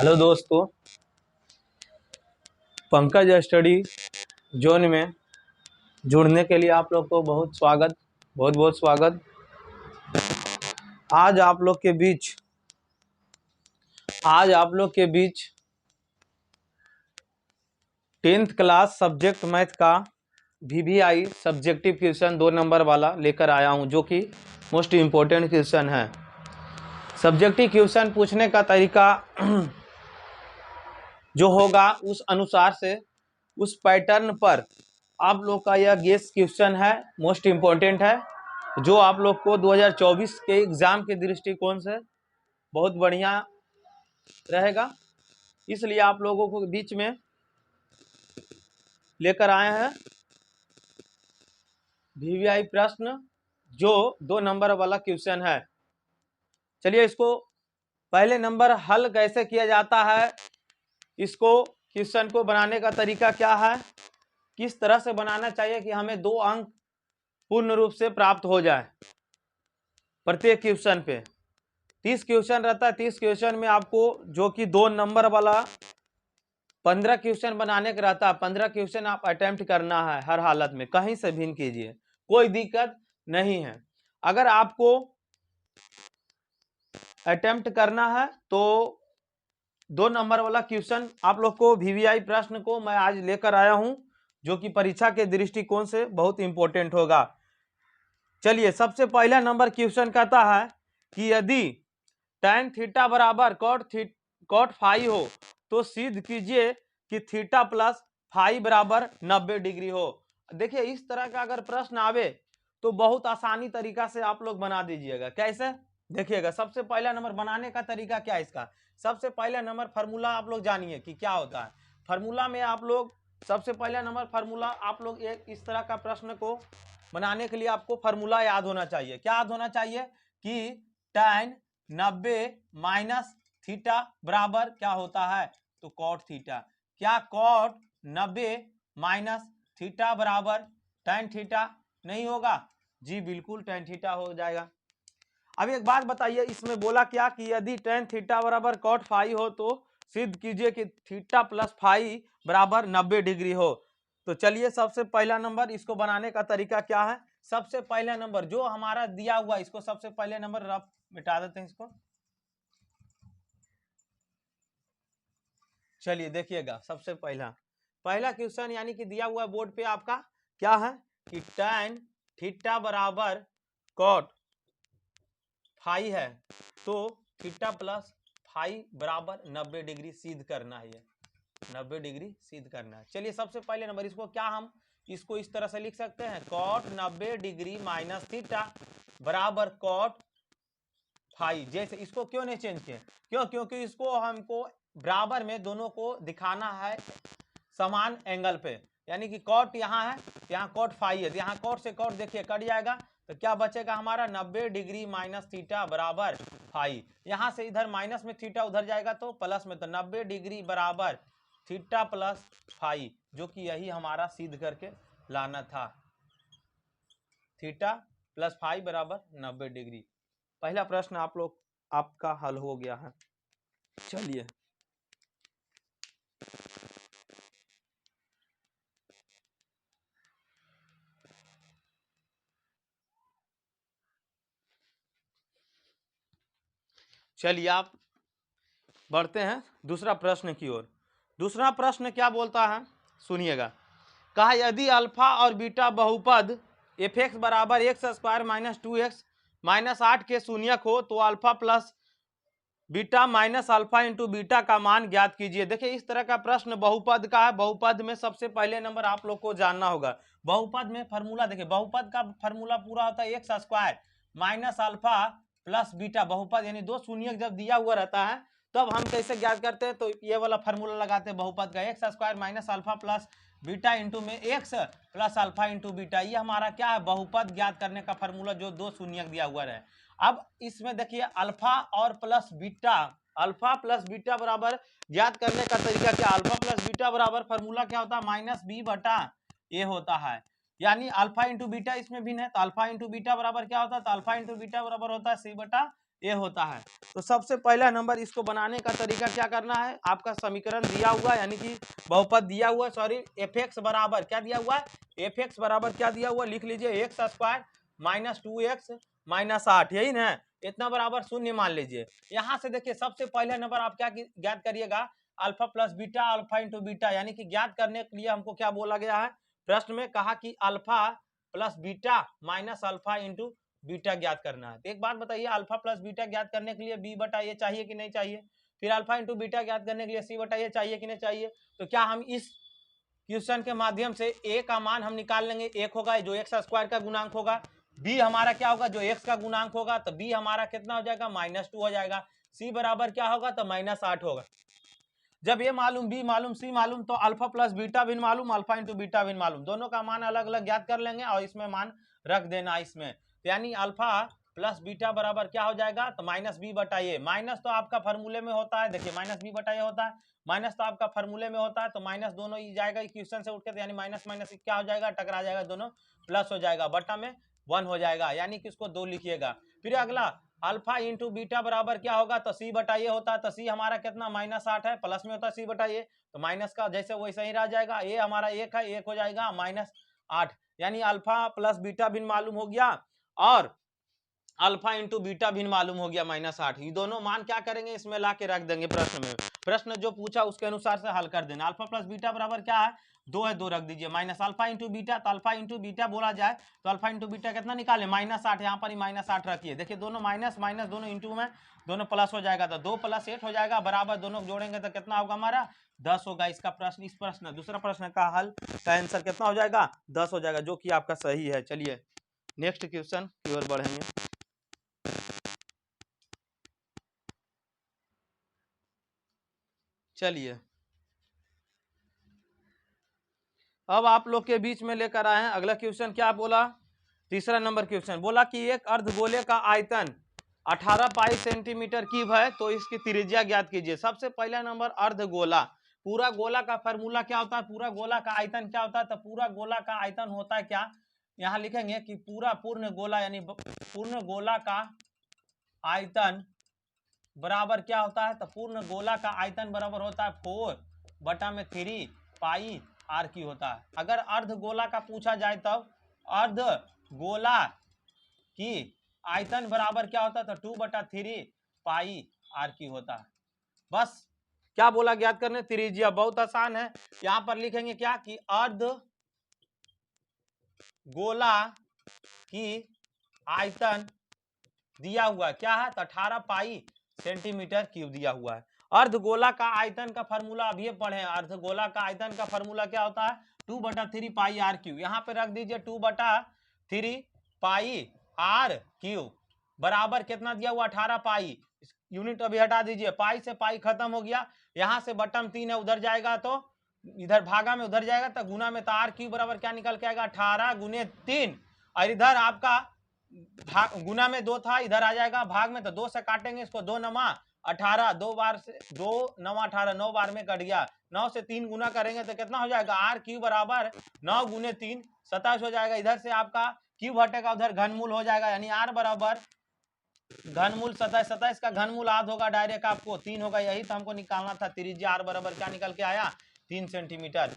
Hello दोस्तों, Pankaj study zone में जुड़ने के लिए आप लोग को बहुत बहुत स्वागत। आज आप लोग के बीच 10th क्लास सब्जेक्ट मैथ का VVI सब्जेक्टिव क्वेश्चन 2 नंबर वाला लेकर आया हूं, जो कि मोस्ट इम्पोर्टेंट क्वेश्चन है। सब्जेक्टिव क्वेश्चन पूछने का तरीका जो होगा उस अनुसार से उस पैटर्न पर आप लोग का यह गेस क्वेश्चन है, मोस्ट इम्पोर्टेंट है, जो आप लोग को 2024 के एग्जाम के दृष्टिकोण से बहुत बढ़िया रहेगा। इसलिए आप लोगों को बीच में लेकर आए हैं VVI प्रश्न, जो 2 नंबर वाला क्वेश्चन है। चलिए, इसको पहले नंबर हल कैसे किया जाता है, इसको क्वेश्चन को बनाने का तरीका क्या है, किस तरह से बनाना चाहिए कि हमें 2 अंक पूर्ण रूप से प्राप्त हो जाए प्रत्येक क्वेश्चन पे। 30 क्वेश्चन रहता है। 30 क्वेश्चन में आपको जो कि 2 नंबर वाला 15 क्वेश्चन बनाने का रहता है। 15 क्वेश्चन आप अटेम्प्ट करना है हर हालत में, कहीं से भी कीजिए, कोई दिक्कत नहीं है। अगर आपको अटेम्प्ट करना है तो 2 नंबर वाला क्वेश्चन आप लोग को VVI प्रश्न को मैं आज लेकर आया हूं, जो कि परीक्षा के दृष्टिकोण से बहुत इंपॉर्टेंट होगा। चलिए, सबसे पहला नंबर क्वेश्चन कहता है कि यदि tan थीटा बराबर cot फाई हो तो सिद्ध कीजिए कि थीटा प्लस फाई बराबर 90 डिग्री हो। देखिए, इस तरह का अगर प्रश्न आवे तो बहुत आसानी तरीका से आप लोग बना दीजिएगा। कैसे, देखिएगा। सबसे पहला नंबर बनाने का तरीका क्या है इसका, सबसे पहला नंबर फार्मूला आप लोग जानिए कि क्या होता है। फार्मूला में आप लोग सबसे पहला नंबर फार्मूला आप लोग एक इस तरह का प्रश्न को बनाने के लिए आपको फार्मूला याद होना चाहिए। क्या याद होना चाहिए कि tan 90 माइनस थीटा बराबर क्या होता है, तो कॉट थीटा। क्या कॉट 90 माइनस थीटा बराबर tan थीटा नहीं होगा? जी बिल्कुल, tan थीटा हो जाएगा। अब एक बात बताइए, इसमें बोला क्या कि यदि tan थीटा बराबर cot फाई हो तो सिद्ध कीजिए कि थीटा प्लस फाई बराबर 90 डिग्री हो। तो चलिए, सबसे पहला नंबर इसको बनाने का तरीका क्या है। सबसे पहला नंबर जो हमारा दिया हुआ, इसको सबसे पहले नंबर रफ मिटा देते हैं इसको। चलिए देखिएगा, सबसे पहला क्वेश्चन यानी कि दिया हुआ बोर्ड पे आपका क्या है कि tan थीटा बराबर cot फाई है, तो थीटा प्लस फाई बराबर 90 डिग्री सिद्ध करना है, 90 डिग्री सिद्ध करना है। चलिए, सबसे पहले नंबर इसको क्या हम इसको इस तरह से लिख सकते हैं, cot 90 डिग्री माइनस थीटा बराबर cot फाई। जैसे इसको क्यों नहीं चेंज किए, क्योंकि इसको हमको बराबर में दोनों को दिखाना है समान एंगल पे, यानी कि कॉट यहाँ है, यहाँ कॉट फाई है, यहाँ कॉट से कॉट देखिए कट जाएगा, तो क्या बचेगा हमारा 90 डिग्री माइनस थीटा बराबर फाई। यहाँ से इधर माइनस में थीटा उधर जाएगा तो प्लस में, तो 90 डिग्री बराबर थीटा प्लस फाई, जो कि यही हमारा सिद्ध करके लाना था, थीटा प्लस फाई बराबर 90 डिग्री। पहला प्रश्न आपका हल हो गया है। चलिए, आप बढ़ते हैं दूसरा प्रश्न की ओर। दूसरा प्रश्न क्या बोलता है, सुनिएगा। कहा यदि अल्फा और बीटा बहुपद f(x) बराबर x² माइनस 2x माइनस 8 के शून्यक हो तो alpha plus beta minus alpha into beta का मान ज्ञात कीजिए। देखिए, इस तरह का प्रश्न बहुपद का है। बहुपद में सबसे पहले नंबर आप लोग को जानना होगा, बहुपद में फार्मूला देखिए, बहुपद का फार्मूला पूरा होता है x² minus alpha plus beta. बहुपद यानी 2 शून्यक जब दिया हुआ रहता है तब हम कैसे ज्ञात करते हैं, तो ये वाला फार्मूला लगाते हैं बहुपद का, x² minus alpha plus beta into में x plus alpha into beta. ये हमारा क्या है, बहुपद ज्ञात करने का फार्मूला, जो 2 शून्यक दिया हुआ है। अब इसमें देखिए अल्फा और plus beta, alpha plus beta बराबर ज्ञात करने का तरीका क्या, अल्फा प्लस बीटा बराबर फार्मूला क्या होता है, माइनस बी बटा ए होता है। यानी अल्फा इंटू बीटा इसमें भिन्न है, तो अल्फा इंटू बीटा बराबर क्या होता है, तो अल्फा इंटू बीटा बराबर होता है सी बटा ए होता है। तो सबसे पहला नंबर इसको बनाने का तरीका क्या करना है, आपका समीकरण दिया हुआ यानी कि बहुपद दिया हुआ, सॉरी एफ एक्स बराबर क्या दिया हुआ है, एफ एक्स बराबर क्या दिया हुआ, लिख लीजिए x square minus 2x minus 8, यही ना, इतना बराबर शून्य मान लीजिए। यहाँ से देखिए सबसे पहले नंबर आप क्या ज्ञात करिएगा, alpha plus beta, alpha into beta, यानी कि ज्ञात करने के लिए हमको क्या बोला गया है, प्रश्न में कहा कि alpha plus beta minus alpha into beta ज्ञात करना है। तो एक बात बताइए, अल्फा प्लस बीटा ज्ञात करने के लिए बी बटा ए चाहिए कि नहीं चाहिए, फिर अल्फा इंटू बीटा ज्ञात करने के लिए सी बटा ए चाहिए कि नहीं चाहिए। तो क्या हम इस क्वेश्चन के माध्यम से ए का मान हम निकाल लेंगे, एक होगा जो एक्स स्क्वायर का गुणांक होगा, बी हमारा क्या होगा जो एक्स का गुणांक होगा, तो बी हमारा कितना हो जाएगा -2 हो जाएगा, सी बराबर क्या होगा तो -8 होगा। जब ये मालूम, बी मालूम, सी मालूम, तो अल्फा प्लस बीटा भी मालूम, अल्फा इंटू बीटा भी मालूम, दोनों का मान अलग अलग ज्ञात कर लेंगे और इसमें मान रख देना इसमें, यानी अल्फा प्लस बीटा बराबर क्या हो जाएगा तो माइनस बी बटा ए, माइनस तो आपका फॉर्मूले में होता है, देखिए माइनस बी बटा ए होता है, माइनस तो आपका फॉर्मूले में होता है, तो माइनस दोनों ही जाएगा इक्वेशन से उठ के, यानी माइनस माइनस क्या हो जाएगा टकरा जाएगा, दोनों प्लस हो जाएगा, बटा में 1 हो जाएगा, यानी कि इसको 2 लिखिएगा। फिर अगला अल्फा इंटू बीटा बराबर क्या होगा तो सी बटा ए होता है, तो सी हमारा कितना -8 है, प्लस में होता है सी बटा ए, तो माइनस का जैसे वैसे ही रह जाएगा, ए हमारा 1 है, 1 हो जाएगा -8, यानी अल्फा प्लस बीटा भी मालूम हो गया और अल्फा इंटू बीटा भी मालूम हो गया -8, ये दोनों मान क्या करेंगे इसमें ला के रख देंगे प्रश्न में, प्रश्न जो पूछा उसके अनुसार से हल कर देना। अल्फा प्लस बीटा बराबर क्या है 2 है, 2 रख दीजिए, माइनस अल्फा इंटू बीटा, तो अल्फा इंटू बीटा बोला जाए तो अल्फा इंटू बीटा कितना निकाले -8, यहाँ पर ही -8 रखिए, देखिए दोनों माइनस माइनस दोनों इंटू में दोनों प्लस हो जाएगा, तो 2 + 8 हो जाएगा बराबर, दोनों जोड़ेंगे तो कितना होगा हमारा 10 होगा। इसका प्रश्न, इस प्रश्न दूसरा प्रश्न का हल का आंसर कितना हो जाएगा 10 हो जाएगा, जो कि आपका सही है। चलिए नेक्स्ट क्वेश्चन की ओर बढ़ेंगे। चलिए अब आप लोग के बीच में लेकर आए हैं अगला क्वेश्चन, क्या बोला, तीसरा नंबर क्वेश्चन बोला कि एक अर्धगोले का आयतन 18 पाई सेंटीमीटर क्यूब है, तो इसकी त्रिज्या ज्ञात कीजिए। सबसे पहला नंबर अर्धगोला, पूरा गोला का फॉर्मूला क्या होता है, पूरा गोला का आयतन क्या होता है, तो पूरा गोला का आयतन होता है क्या, यहाँ लिखेंगे कि पूर्ण गोला यानी पूर्ण गोला का आयतन बराबर क्या होता है, तो पूर्ण गोला का आयतन बराबर होता है 4/3 पाई आर क्यू होता है। अगर अर्ध गोला का पूछा जाए तब अर्ध गोला की आयतन बराबर क्या होता है, तो 2/3 पाई आर क्यू होता है। बस क्या बोला ज्ञात करने, त्रिज्या, बहुत आसान है, यहां पर लिखेंगे क्या कि अर्ध गोला की आयतन दिया हुआ है क्या है, तो 18 पाई सेंटीमीटर क्यूब दिया हुआ है। अर्धगोला का आयतन का फॉर्मूला अभी पढ़े हैं, अर्धगोला का आयतन का फॉर्मूला क्या होता है 2/3 पाई आर क्यूब, यहाँ पे रख दीजिए 2/3 पाई आर क्यूब बराबर कितना दिया हुआ 18 पाई, यूनिट अभी हटा दीजिए, पाई से पाई खत्म हो गया, यहाँ से बटम 3 है उधर जाएगा तो इधर भागा में उधर जाएगा, तो गुना में, तो आर क्यूब बराबर क्या निकल के आएगा 18 × 3, और इधर आपका गुना में 2 था, इधर आ जाएगा भाग में, तो 2 से काटेंगे इसको, 2 नमा 18, 2 बार से 2 9 18, 9 बार में कट गया, 9 से 3 गुना करेंगे तो कितना हो जाएगा आर क्यूब बराबर 9 × 3 27 हो जाएगा, इधर से आपका क्यूब हटेगा उधर घनमूल हो जाएगा, यानी आर बराबर घनमूल 27, 27 का घनमूल आध होगा डायरेक्ट आपको 3 होगा, यही तो हमको निकालना था, त्रिज्या आर बराबर क्या निकल के आया 3 सेंटीमीटर।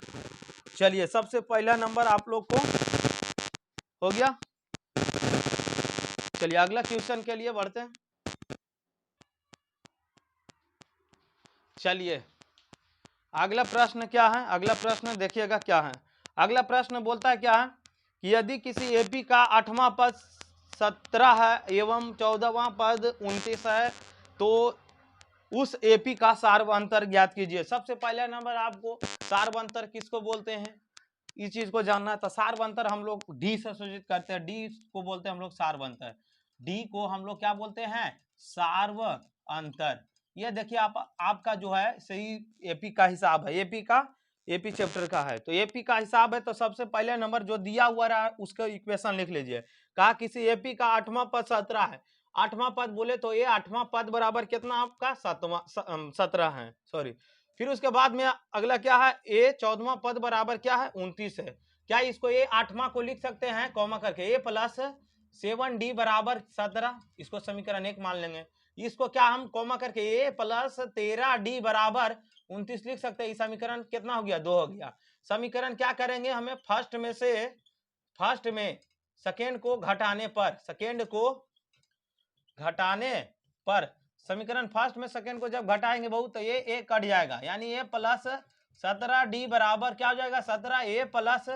चलिए सबसे पहला नंबर आप लोग को हो गया। चलिए अगला क्वेश्चन के लिए बढ़ते हैं। चलिए अगला प्रश्न क्या है, अगला प्रश्न देखिएगा क्या है, अगला प्रश्न बोलता है क्या है कि यदि किसी एपी का 8वां पद 17 है एवं 14वां पद 29 है, तो उस एपी का सार्वंतर ज्ञात कीजिए। सबसे पहला नंबर आपको सार्वंतर किसको बोलते हैं, इस चीज को जानना है। तो सार्वंतर हम लोग डी से सूचित करते हैं, डी को बोलते हैं हम लोग सार्वंतर, डी को हम लोग क्या बोलते हैं सार्वंतर। ये देखिए आपका जो है सही एपी का हिसाब है, एपी चैप्टर का है, तो एपी का हिसाब है, तो सबसे पहले नंबर जो दिया हुआ रहा उसका इक्वेशन लिख लीजिए। कहा किसी एपी का 8वां पद 17 है, 8वां पद बोले तो ये 8वां पद बराबर कितना आपका 17 है, सॉरी। फिर उसके बाद में अगला क्या है, ए 14वां पद बराबर क्या है 29 है, क्या इसको ये 8वां को लिख सकते हैं कॉमा करके, ए + 7d बराबर 17, इसको समीकरण 1 मान लेंगे। इसको क्या हम कॉमा करके a प्लस 13d बराबर 29 लिख सकते हैं। इस समीकरण कितना हो गया, 2 हो गया। समीकरण क्या करेंगे, हमें फर्स्ट में सेकेंड को घटाने पर समीकरण फर्स्ट में सेकेंड को जब घटाएंगे बहुत तो ये a कट जाएगा, यानी a प्लस 17d बराबर क्या हो जाएगा, 17a प्लस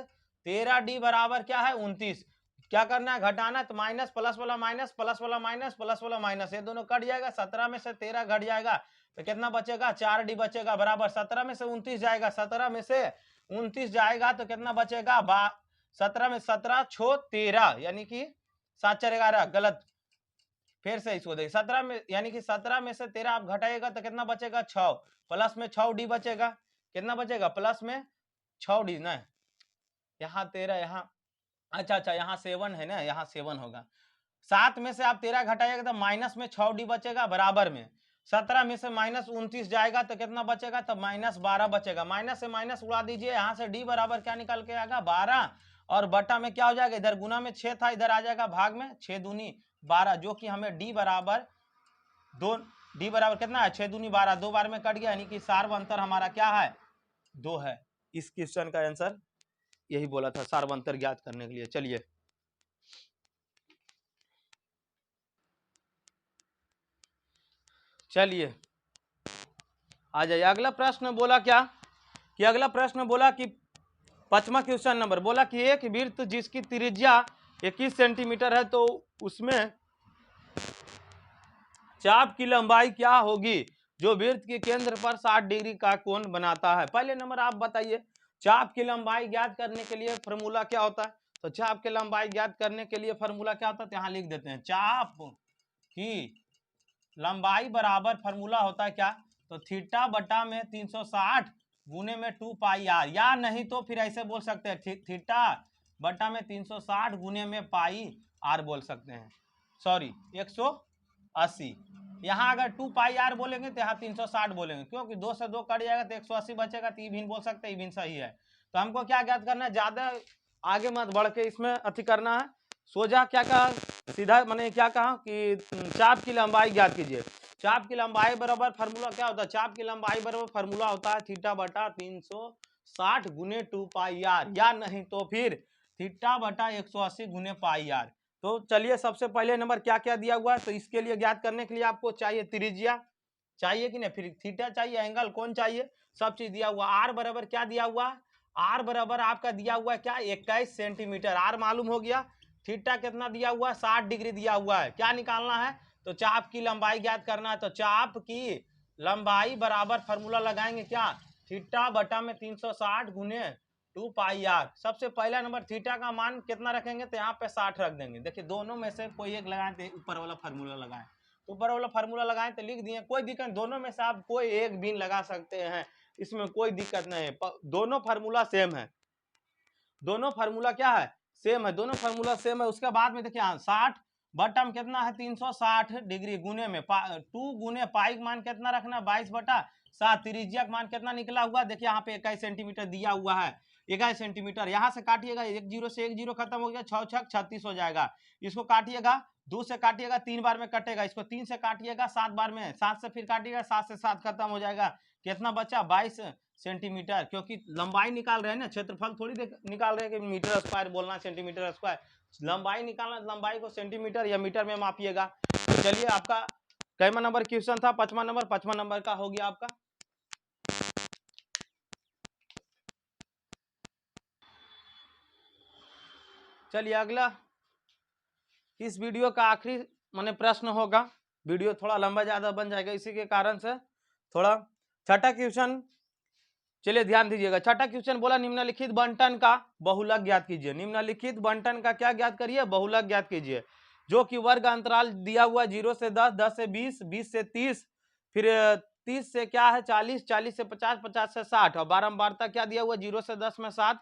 13d बराबर क्या है 29। क्या करना है, घटाना, तो माइनस प्लस वाला माइनस, प्लस वाला माइनस, प्लस वाला माइनस, ये दोनों कट जाएगा। 17 में से 13 घट जाएगा तो कितना बचेगा, 4d बचेगा बराबर 17 में से 29 जाएगा, 17 में से 29 जाएगा तो कितना बचेगा, 17 में 17 छो 13, यानी कि 7 4 11, गलत, फिर से इसको देखिए 17 में, यानी कि 17 में से 13 आप घटाएगा तो कितना बचेगा 6, प्लस में 6d बचेगा, कितना बचेगा प्लस में 6d ना, यहाँ 13, यहाँ अच्छा यहाँ 7 है ना, यहाँ 7 होगा। 7 में से आप 13 घटाएगा तो माइनस में 6d बचेगा बराबर में 17 में से माइनस 29 जाएगा तो कितना बचेगा, तो माइनस 12 बचेगा। माइनस से माइनस उड़ा दीजिए, यहाँ से d बराबर क्या निकल के आएगा 12, और बटा में क्या हो जाएगा, इधर गुना में 6 था, इधर आ जाएगा भाग में, 6 दूनी 12, जो कि हमें d बराबर कितना है, 6 दूनी 12, 2 बार में कट गया, यानी कि सार्व अंतर हमारा क्या है 2 है। इस क्वेश्चन का आंसर यही बोला था, सार्व अंतर ज्ञात करने के लिए। चलिए आ जाइए, अगला प्रश्न बोला क्या कि अगला प्रश्न बोला कि 5वां क्वेश्चन नंबर बोला कि एक वृत्त जिसकी त्रिज्या 21 सेंटीमीटर है तो उसमें चाप की लंबाई क्या होगी जो वृत्त के केंद्र पर 60 डिग्री का कोण बनाता है। पहले नंबर आप बताइए, चाप की लंबाई ज्ञात करने के लिए फॉर्मूला क्या होता है, तो चाप की लंबाई ज्ञात करने के लिए फॉर्मूला क्या होता है, तो यहाँ लिख देते हैं, चाप की लंबाई बराबर फॉर्मूला होता है क्या, तो थीटा बटा में 360 गुने में 2 पाई आर, या नहीं तो फिर ऐसे बोल सकते हैं थीटा बटा में 360 गुने में पाई आर बोल सकते हैं, सॉरी 180। यहाँ अगर 2 पाई आर बोलेंगे तो यहाँ 360 बोलेंगे, क्योंकि 2 से 2 कट जाएगा तो 180 बचेगा, तो ये बोल सकते हैं, ये सही है। तो हमको क्या ज्ञात करना है, ज्यादा आगे मत बढ़ के इसमें अति करना है, सोजा क्या कहा, सीधा मैंने क्या कहा कि चाप की लंबाई ज्ञात कीजिए। चाप की लंबाई बराबर फार्मूला क्या होता है, चाप की लंबाई बराबर फार्मूला होता है थीटा बटा 360 गुने 2 पाई आर, या नहीं तो फिर थीटा बटा 180 गुने पाई आर। तो चलिए सबसे पहले नंबर क्या क्या दिया हुआ है, तो इसके लिए ज्ञात करने के लिए आपको चाहिए त्रिज्या चाहिए कि नहीं, फिर थीटा चाहिए, एंगल कौन चाहिए, सब चीज दिया हुआ। आर बराबर क्या दिया हुआ है, आर बराबर आपका दिया हुआ है क्या 21 सेंटीमीटर, आर मालूम हो गया। थीटा कितना दिया हुआ है 60 डिग्री दिया हुआ है, क्या निकालना है, तो चाप की लंबाई ज्ञात करना है। तो चाप की लंबाई बराबर फॉर्मूला लगाएंगे क्या, थीटा बटा में 360 गुने 2 पाई आर। सबसे पहला नंबर थीटा का मान कितना रखेंगे, तो यहाँ पे 60 रख देंगे। देखिए दोनों में से कोई एक लगाएं तो ऊपर वाला फार्मूला लगाएं, ऊपर वाला फार्मूला लगाएं तो लिख दिए, कोई दिक्कत, दोनों में से आप कोई एक भी लगा सकते हैं, इसमें कोई दिक्कत नहीं है, दोनों फार्मूला सेम है, दोनों फार्मूला क्या है सेम है, दोनों फार्मूला सेम है। उसके बाद में देखिए 60 बटा में कितना है 360 डिग्री गुने में 2 गुने पाई का मान कितना रखना 22 बटा 7, त्रिज्या का मान कितना निकला हुआ, देखिए यहाँ पे 21 सेंटीमीटर दिया हुआ है, 21 सेंटीमीटर। यहाँ से काटिएगा, एक जीरो से एक जीरो खत्म हो गया, 6 6 36 हो जाएगा। इसको काटिएगा, 2 से काटिएगा 3 बार में कटेगा, इसको 3 से काटिएगा 7 बार में, 7 से फिर काटिएगा 7 से 7 खत्म हो जाएगा, कितना बचा 22 सेंटीमीटर, क्योंकि लंबाई निकाल रहे हैं ना, क्षेत्रफल थोड़ी निकाल रहे हैं कि मीटर स्क्वायर बोलना सेंटीमीटर स्क्वायर, लंबाई निकालना, लंबाई को सेंटीमीटर या मीटर में मापिएगा। तो चलिए आपका कैमा नंबर क्वेश्चन था, 5वां नंबर, 5वां नंबर का हो गया आपका। चलिए अगला इस वीडियो का आखिरी माने प्रश्न होगा, वीडियो थोड़ा लंबा ज्यादा बन जाएगा, इसी के कारण से थोड़ा। छठा क्वेश्चन, चलिए ध्यान दीजिएगा, छठा क्वेश्चन बोला निम्नलिखित बंटन का बहुलक ज्ञात कीजिए। निम्नलिखित बंटन का क्या ज्ञात करिए, बहुलक ज्ञात कीजिए, जो कि वर्ग अंतराल दिया हुआ 0 से 10, 10 से 20, 20 से 30, फिर 30 से क्या है 40, 40 से 50, 50 से 60, और बारंबारता क्या दिया हुआ 0 से 10 में 7,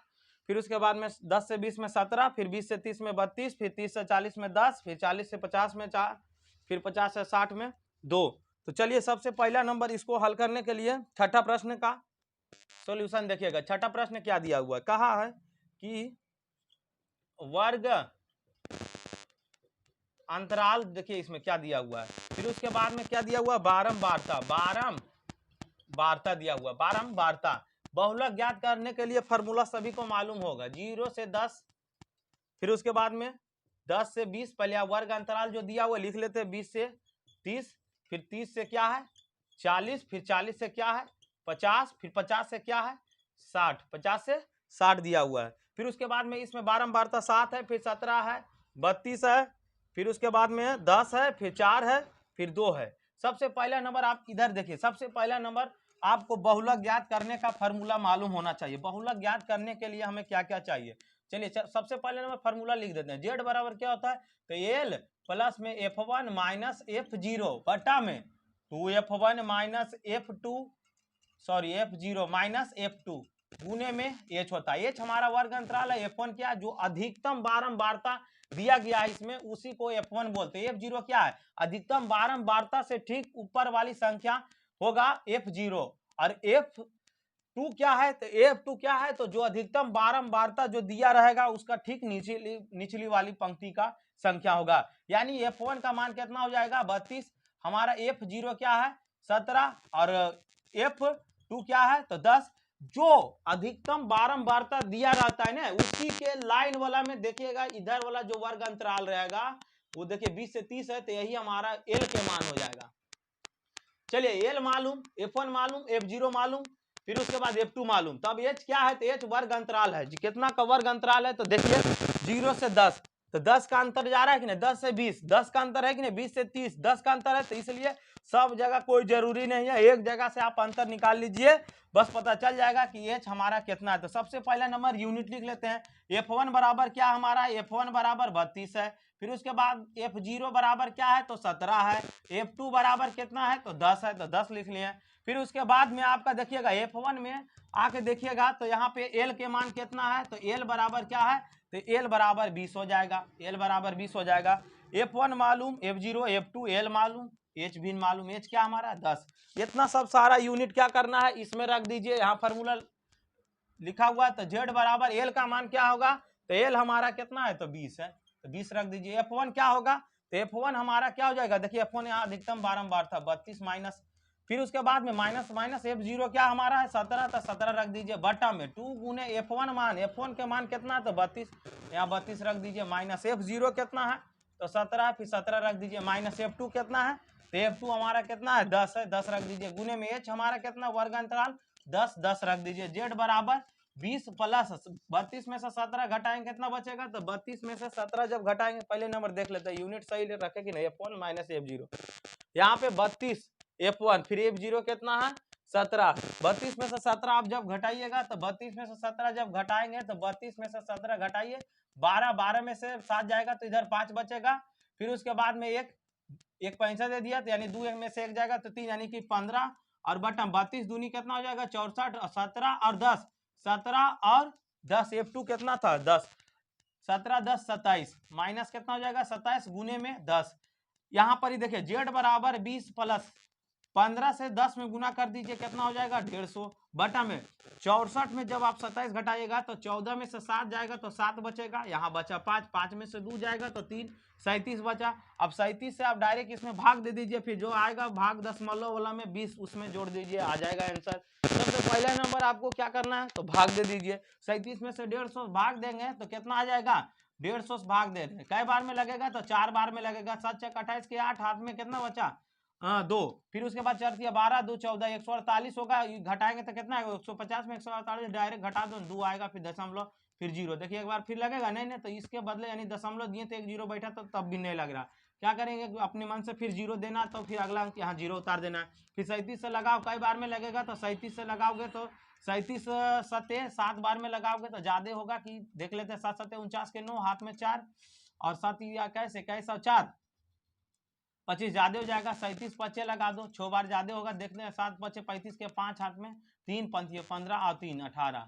फिर उसके बाद में 10 से 20 में 17, फिर 20 से 30 में 32, फिर 30 से 40 में 10, फिर 40 से 50 में 4, फिर 50 से 60 में 2। तो चलिए सबसे पहला नंबर इसको हल करने के लिए छठा प्रश्न का सॉल्यूशन देखिएगा। छठा प्रश्न क्या दिया हुआ है, कहा है कि वर्ग अंतराल, देखिए इसमें क्या दिया हुआ है, फिर उसके बाद में क्या दिया हुआ, बारंबारता, बारंबारता दिया हुआ, बारंबारता। बहुलक ज्ञात करने के लिए फॉर्मूला सभी को मालूम होगा, 0 से 10, फिर उसके बाद में 10 से 20, पहले वर्ग अंतराल जो दिया हुआ लिख लेते हैं, 20 से 30, फिर 30 से क्या है 40, फिर 40 से क्या है 50, फिर 50 से क्या है 60, 50 से 60 दिया हुआ है। फिर उसके बाद में इसमें बारंबारता 7 है, फिर 17 है, 32 है, फिर उसके बाद में 10 है, फिर 4 है, फिर 2 है। सबसे पहला नंबर आप इधर देखिए, सबसे पहला नंबर आपको बहुलक ज्ञात करने का फॉर्मूला मालूम होना चाहिए। बहुलक ज्ञात करने के लिए हमें क्या क्या चाहिए, चलिए सबसे पहले नंबर फॉर्मूला लिख देते हैं। जेड बराबर क्या होता है, तो एल प्लस में F1 माइनस F0 बटा में 2F1 minus F2, sorry F0 minus F2 गुने में H होता है। H हमारा वर्ग अंतराल है, F1 क्या जो अधिकतम बारंबारता दिया गया है इसमें, उसी को F1 बोलते हैं। F0 क्या है, अधिकतम बारंबारता से ठीक ऊपर वाली संख्या होगा F0, और F2 क्या है, तो F2 क्या है, तो जो अधिकतम बारंबारता जो दिया रहेगा उसका ठीक निचली वाली पंक्ति का संख्या होगा। यानी F1 का मान कितना हो जाएगा 32, हमारा F0 क्या है 17, और F2 क्या है तो 10। जो अधिकतम बारंबारता दिया रहता है ना, उसी के लाइन वाला में देखिएगा, इधर वाला जो वर्ग अंतराल रहेगा वो देखिए 20 से 30 है, तो यही हमारा L के मान हो जाएगा। चलिए L मालूम, F1 मालूम, F0 मालूम, फिर उसके बाद F2 मालूम, तब H क्या है, तो H वर्ग अंतराल है। कितना का वर्ग अंतराल है, तो देखिए 0 से 10, तो 10 का अंतर जा रहा है कि नहीं, 10 से 20, 10 का अंतर है कि नहीं, 20 से 30, 10 का अंतर है, तो इसलिए सब जगह कोई जरूरी नहीं है, एक जगह से आप अंतर निकाल लीजिए, बस पता चल जाएगा कि H हमारा कितना है। तो सबसे पहला नंबर यूनिट लिख लेते हैं। F1 बराबर क्या हमारा, F1 बराबर 32 है, फिर उसके बाद F0 बराबर क्या है, तो 17 है, F2 बराबर कितना है, तो 10 है, तो 10 लिख लिए। फिर उसके बाद में आपका देखिएगा F1 में आके देखिएगा, तो यहाँ पे L के मान कितना है, तो L बराबर क्या है, तो L बराबर 20 हो जाएगा, L बराबर 20 हो जाएगा। F1 मालूम, F0, F2, L मालूम, H भी मालूम, H क्या हमारा 10। इतना सब सारा यूनिट क्या करना है, इसमें रख दीजिए, यहाँ फॉर्मूला लिखा हुआ है, तो Z बराबर L का मान क्या होगा, तो L हमारा कितना है, तो 20 है, तो 20 रख दीजिए। F1 क्या होगा, तो F1 हमारा क्या हो जाएगा, देखिए F1 यहाँ अधिकतम बारंबार था 32 माइनस, फिर उसके बाद में माइनस माइनस F0 क्या हमारा है 17, तो 17 रख दीजिए, बटा में 2 गुने F1 मान, F1 के मान कितना है, तो 32, यहाँ 32 रख दीजिए, माइनस F0 कितना है, तो 17, फिर 17 रख दीजिए, माइनस F2 कितना है, तो F2 हमारा कितना है 10 है, 10 रख दीजिए, गुने में H हमारा कितना वर्ग अंतराल 10, 10 रख दीजिए। Z बराबर 20 प्लस 32 में से 17 घटाएंगे कितना बचेगा, तो 32 में से 17 जब घटाएंगे, पहले नंबर देख लेते हैं, यूनिट सही रखे कि नहीं, F1 माइनस F0, यहाँ पे 32 F1, फिर F0 कितना है 17, 32 में से 17 आप जब घटाइएगा, तो 32 में से 17 जब घटाएंगे, तो 32 में से 17 घटाइए 12, 12 में से 7 जाएगा, तो इधर 5 बचेगा, फिर उसके बाद में एक पैंसा दे दिया, तो यानी 2 में से 1 जाएगा, तो 3 यानी कि 15, और बटन 32 दूनी कितना हो जाएगा 64, 17 और 10, 17 और 10, F2 कितना था 10, 17 10 27, माइनस कितना हो जाएगा 27 गुने में 10। यहाँ पर ही देखिए Z बराबर 20 प्लस 15 से 10 में गुना कर दीजिए, कितना हो जाएगा 150, बटा में 64 में जब आप 27 घटाइएगा, तो 14 में से 7 जाएगा, तो 7 बचेगा, यहाँ बचा 5, 5 में से 2 जाएगा, तो 3, 37 बचा। अब 37 से आप डायरेक्ट इसमें भाग दे दीजिए, फिर जो आएगा भाग दशमलव वाला में 20 उसमें जोड़ दीजिए, आ जाएगा आंसर। सबसे पहला नंबर आपको क्या करना है, तो भाग दे दीजिए, 37 में से 150 भाग देंगे तो कितना आ जाएगा 150 भाग दे रहे हैं, कई बार में लगेगा, तो 4 बार में लगेगा, 7 चक 28 के 8, हाथ में कितना बचा 2, फिर उसके बाद 4 दिया 12, 2 14, 148 होगा, घटाएंगे तो कितना आएगा 150 में 148 डायरेक्ट घटा दो, 2 आएगा, फिर दशमलव, फिर 0, देखिए एक बार फिर लगेगा नहीं नहीं, तो इसके बदले यानी दशमलव दिए तो 1 0 बैठा, तो तब भी नहीं लग रहा, क्या करेंगे अपने मन से फिर 0 देना, तो फिर अगला अंक यहाँ 0 उतार देना है, फिर 37 से लगाओ, कई बार में लगेगा, तो 37 से लगाओगे तो 37 सत्ते 7 बार में लगाओगे तो ज्यादा होगा, कि देख लेते हैं 7 सत्ते 49 के 9, हाथ में 4 और 7 कैसे कैसे 4 25 ज्यादा हो जाएगा, 37 पचे लगा दो, 6 बार ज्यादा होगा, देखते हैं 7 पचे 35 के 5 हाथ में 3 पंथी 15 और 3 18,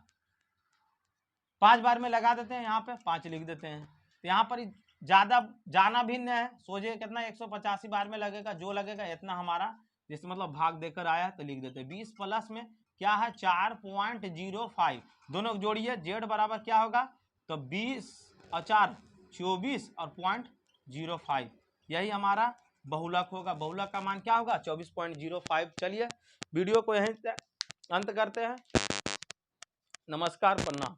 5 बार में लगा देते हैं, यहाँ पे 5 लिख देते हैं, तो यहाँ पर ज्यादा जाना भिन्न है, सोझे कितना 185 बार में लगेगा, जो लगेगा इतना हमारा जिससे मतलब भाग देकर आया है, तो लिख देते हैं। 20 प्लस में क्या है 4.05, दोनों जोड़िए, Z बराबर क्या होगा, तो 20 और 4 24 और 0.05, यही हमारा बहुलक होगा, बहुलक का मान क्या होगा 24.05। चलिए वीडियो को यहीं अंत करते हैं। नमस्कार, प्रणाम।